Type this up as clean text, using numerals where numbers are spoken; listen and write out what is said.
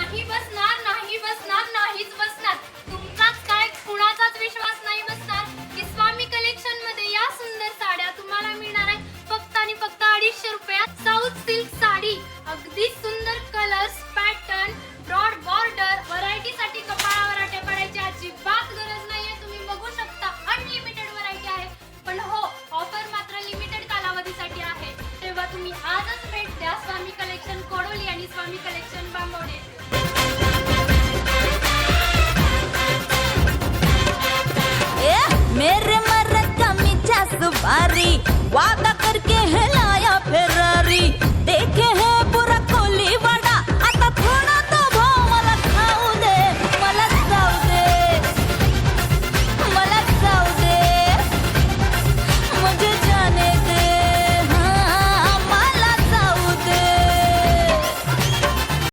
नाही बसणार, नाही बसणार, नाहीच बसणार. तुमचाच काय कुणाचाच विश्वास नाही बसणार की स्वामी कलेक्शन मध्ये या सुंदर साड्या तुम्हाला मिळणार आहेत फक्त आणि फक्त 250 रुपयात. साऊथ सिल्क साडी, अगदी सुंदर colours, pattern, broad border. Variety साठी कपाळावर आटे पडायची अजिबात गरज नाहीये. तुम्ही बघू शकता अनलिमिटेड व्हरायटी आहे. पण हो, ऑफर मात्र लिमिटेड कालावधीसाठी आहे. तेव्हा तुम्ही आजच भेट द्या स्वामी कलेक्शन कोडोली आणि स्वामी कलेक्शन बांबवडे. मेरे मरद कमी सुबारी वादा करके है लाया फेरारी देखे